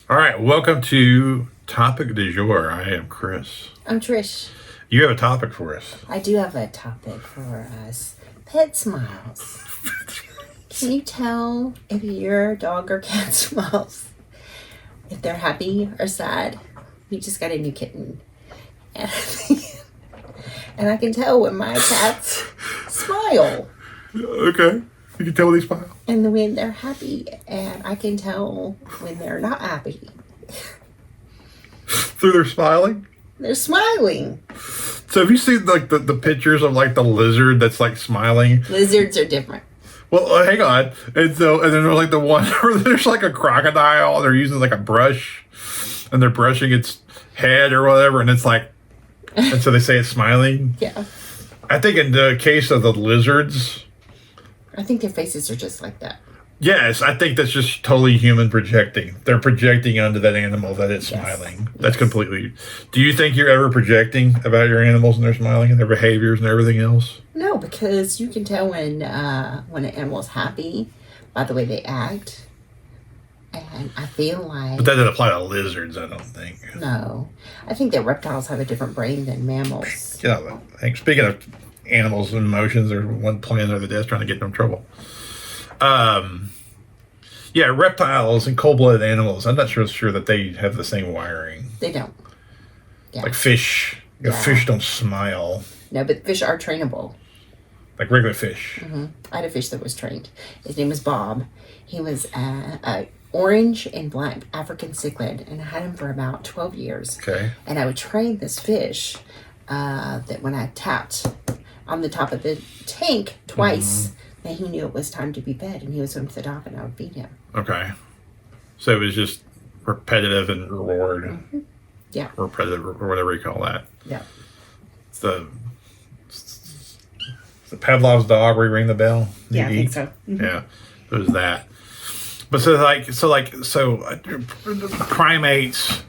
All right, welcome to Topic du Jour. I am Chris. I'm Trish. You have a topic for us. I do have a topic for us. Pet smiles. Can you tell if your dog or cat smiles? If they're happy or sad? We just got a new kitten. And I can tell when my cats smile. Okay. You can tell when they smile. And when they're happy. And I can tell when they're not happy. Through their smiling? They're smiling. So have you seen like the pictures of like the lizard that's like smiling? Lizards are different. Well, hang on. And then there's like the one where there's like a crocodile. They're using like a brush and they're brushing its head or whatever. And it's like, and so they say it's smiling. Yeah. I think in the case of the lizards, I think their faces are just like that. yes, I think that's just totally human projecting. They're projecting onto that animal that it's smiling. That's completely. Do you think you're ever projecting about your animals and they're smiling and their behaviors and everything else? No, because you can tell when an animal's happy by the way they act. And I feel like... But that doesn't apply to lizards, I don't think. No. I think that reptiles have a different brain than mammals. Yeah, speaking of animals and emotions, there's one playing under the desk trying to get them in trouble. Yeah, reptiles and cold-blooded animals, I'm not sure that they have the same wiring. They don't. Yeah. Like fish. Fish don't smile. No, but fish are trainable. Like regular fish. Mm-hmm. I had a fish that was trained. His name was Bob. He was a orange and black African cichlid, and I had him for about 12 years. Okay. And I would train this fish that when I tapped on the top of the tank twice, then he knew it was time to be fed, and he would swim to the top, and I would feed him. Okay. So it was just repetitive and reward. Mm-hmm. Yeah. Repetitive or whatever you call that. Yeah. It's the Pavlov's dog where you ring the bell. Yeah, I think so. Mm-hmm. Yeah, it was that. But so primates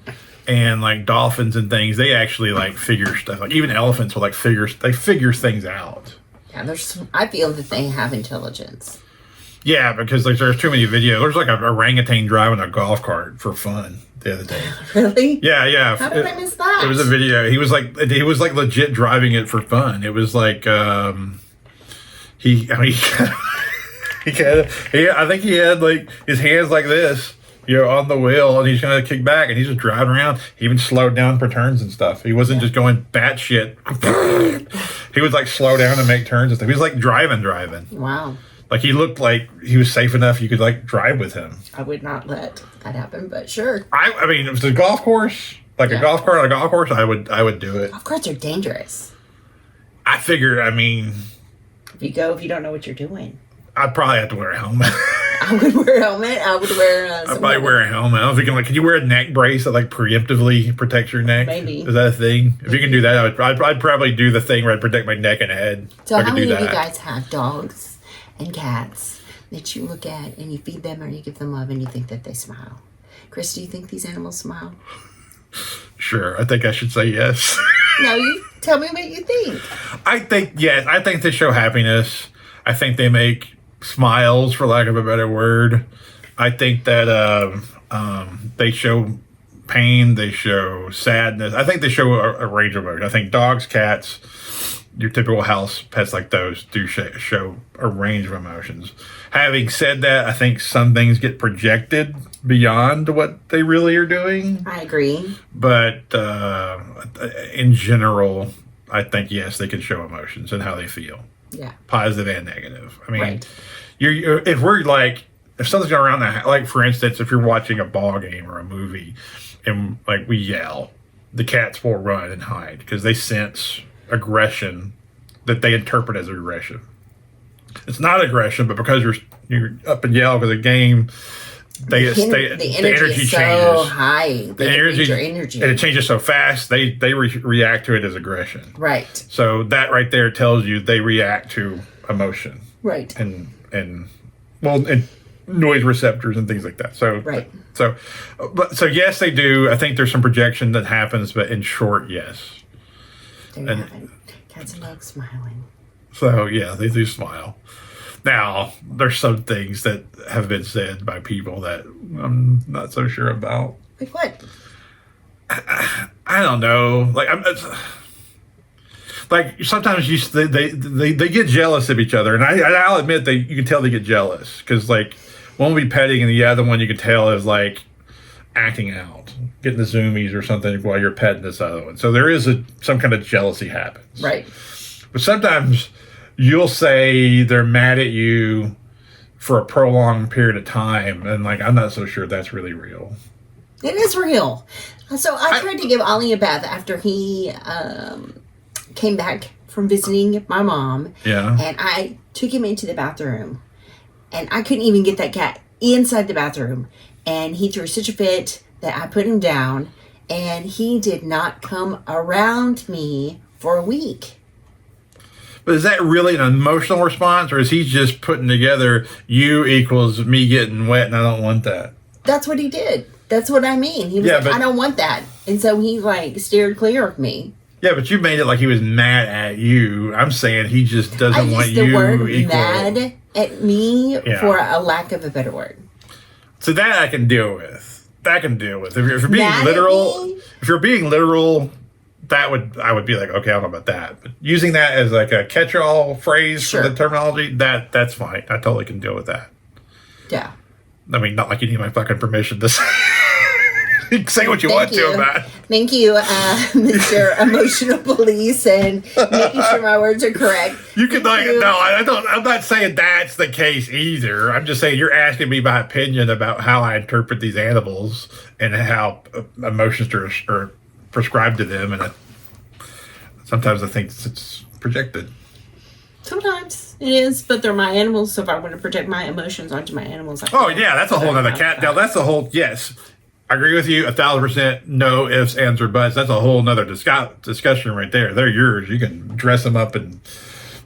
and like dolphins and things, they actually like figure stuff. Like even elephants will like figure things out. Yeah, I feel that they have intelligence. Yeah, because like there's too many videos. There's like a orangutan driving a golf cart for fun the other day. Really? Yeah. How did I miss that? It was a video. He was like legit driving it for fun. It was like I think he had like his hands like this, on the wheel, and he's gonna kick back, and he's just driving around. He even slowed down for turns and stuff. He wasn't just going batshit. He would like slow down and make turns and stuff. He was like driving. Wow. Like he looked like he was safe enough you could like drive with him. I would not let that happen, but sure. I mean, if it was a golf course, like a golf cart on a golf course, I would do it. Golf carts are dangerous. I figured, I mean, if you don't know what you're doing. I'd probably have to wear a helmet. I would wear a helmet. I would wear I'd probably wear a helmet. I was thinking, like, can you wear a neck brace that, like, preemptively protects your neck? Maybe. Is that a thing? If you can do that, I'd probably do the thing where I'd protect my neck and head. So how many of you guys have dogs and cats that you look at and you feed them or you give them love and you think that they smile? Chris, do you think these animals smile? Sure. I think I should say yes. No, you tell me what you think. I think, yes. I think they show happiness. I think they make smiles, for lack of a better word. I think that they show pain, they show sadness. I think they show a range of emotions. I think dogs, cats, your typical house pets like those do show a range of emotions. Having said that, I think some things get projected beyond what they really are doing. I agree. But in general, I think, yes, they can show emotions and how they feel. Yeah. Positive and negative. I mean, right. If something's going around the, like, for instance, if you're watching a ball game or a movie and like we yell, the cats will run and hide because they sense aggression that they interpret as aggression. It's not aggression, but because you're up and yell because the game, the energy is changes. So high. The energy, and it changes so fast. They react to it as aggression. Right. So that right there tells you they react to emotion. Right. And noise receptors and things like that. So right. So yes, they do. I think there's some projection that happens, but in short, yes. Cats and dogs smiling. So yeah, they do smile. Now, there's some things that have been said by people that I'm not so sure about. Like what? I don't know. Like sometimes they get jealous of each other, and I'll admit that you can tell they get jealous because like one will be petting, and the other one you can tell is like acting out, getting the zoomies or something while you're petting this other one. So there is some kind of jealousy happens, Right. But sometimes you'll say they're mad at you for a prolonged period of time, and like I'm not so sure that's really real. It is real. So I tried to give Ollie a bath after he came back from visiting my mom. Yeah. And I took him into the bathroom. And I couldn't even get that cat inside the bathroom. And he threw such a fit that I put him down. And he did not come around me for a week. But is that really an emotional response, or is he just putting together you equals me getting wet and I don't want that? That's what he did. That's what I mean. He was I don't want that. And so he like steered clear of me. Yeah, but you made it like he was mad at you. I'm saying he just doesn't want you the word equal. mad at me for a lack of a better word. So that I can deal with. That I can deal with. If you're being Mad literal, I would be like, okay, I don't know about that. But using that as like a catch-all phrase for the terminology, that's fine. I totally can deal with that. Yeah. I mean, not like you need my fucking permission to say what you want to about it. Thank you, Mr. Emotional Police, and making sure my words are correct. You can I'm not saying that's the case either. I'm just saying you're asking me my opinion about how I interpret these animals and how emotions are prescribed to them, and sometimes I think it's projected. Sometimes it is, but they're my animals, so if I want to project my emotions onto my animals, that's a whole other cat. Now that's a whole yes. I agree with you 1,000%. No ifs, ands, or buts. That's a whole nother discussion right there. They're yours. You can dress them up in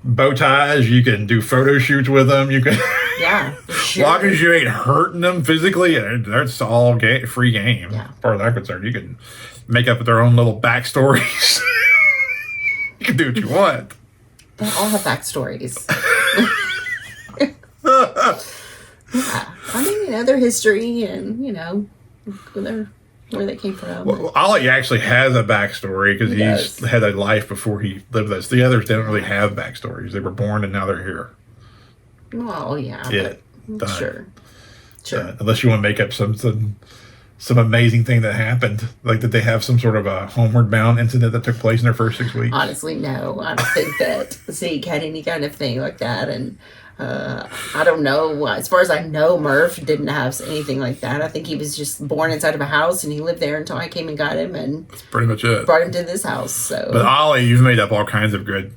bow ties. You can do photo shoots with them. You can, as long as you ain't hurting them physically, that's all free game. Yeah. As far as I'm concerned, you can make up their own little backstories. You can do what you want. They all have backstories. I mean, their history and where they came from. Well, Ollie actually has a backstory because he's had a life before he lived with us. The others don't really have backstories. They were born and now they're here. Well, yeah. Sure. Unless you want to make up some amazing thing that happened. Like, did they have some sort of a homeward bound incident that took place in their first 6 weeks? Honestly, no. I don't think that Zeke had any kind of thing like that. And I don't know. As far as I know, Murph didn't have anything like that. I think he was just born inside of a house and he lived there until I came and got him. And that's pretty much it. Brought him to this house. So. But Ollie, you've made up all kinds of good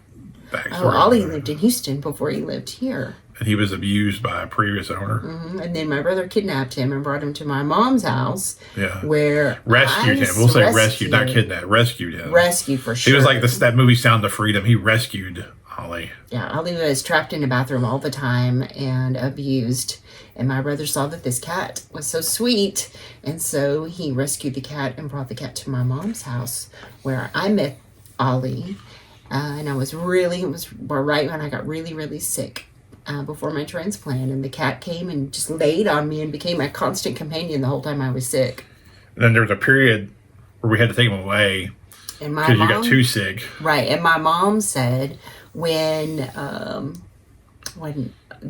backstories. Oh, Ollie lived in Houston before he lived here. And he was abused by a previous owner. Mm-hmm. And then my brother kidnapped him and brought him to my mom's house. Yeah. Where rescued him. We'll say rescued, not kidnapped. Rescued him. Rescued for sure. He was like that movie Sound of Freedom. He rescued Ollie. Yeah, Ollie was trapped in a bathroom all the time and abused. And my brother saw that this cat was so sweet. And so he rescued the cat and brought the cat to my mom's house where I met Ollie. And it was right when I got really, really sick. Before my transplant, and the cat came and just laid on me and became my constant companion the whole time I was sick. And then there was a period where we had to take him away because you got too sick. Right, and my mom said when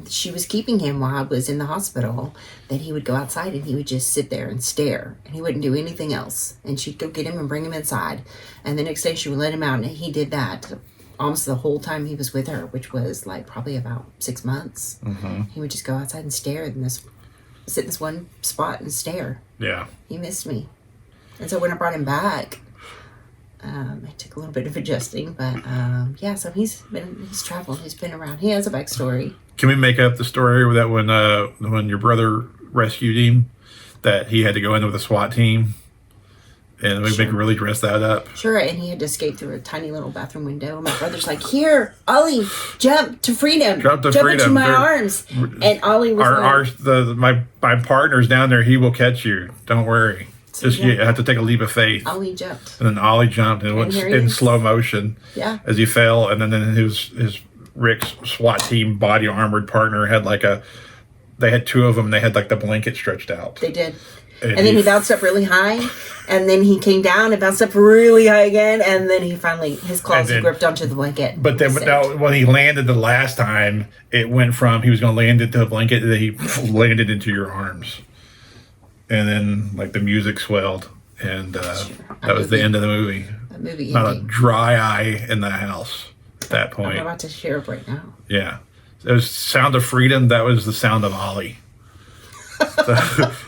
she was keeping him while I was in the hospital, that he would go outside and he would just sit there and stare, and he wouldn't do anything else. And she'd go get him and bring him inside, and the next day she would let him out, and he did that almost the whole time he was with her, which was like probably about 6 months. Mm-hmm. He would just go outside and stare and sit in this one spot and stare. Yeah. He missed me. And so when I brought him back, it took a little bit of adjusting, but so he's traveled, he's been around. He has a backstory. Can we make up the story that when your brother rescued him, that he had to go in with a SWAT team? And we make really dress that up. Sure, and he had to escape through a tiny little bathroom window. And my brother's like, "Here, Ollie, jump to freedom! Jump into my arms!" And Ollie was my partner's down there. He will catch you. Don't worry. You have to take a leap of faith. Ollie jumped. And then Ollie jumped and went in slow motion. Yeah. As he fell, and then his Rick's SWAT team body armored partner had they had two of them. They had like the blanket stretched out. They did. And then he bounced up really high, and then he came down and bounced up really high again, and then he finally, his claws gripped onto the blanket. But then when he landed the last time, it went from he was going to land into the blanket, and then he landed into your arms. And then, like, the music swelled, and that was the end of the movie. A movie Not ending. a dry eye in the house at that point. I'm about to share it right now. Yeah. It was Sound of Freedom. That was the Sound of Ollie. So,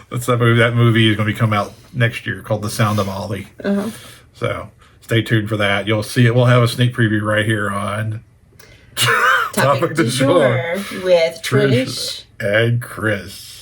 that's that movie. That movie is going to come out next year called The Sound of Ollie. Uh-huh. So stay tuned for that. You'll see it. We'll have a sneak preview right here on Topic du jour with Trish and Chris.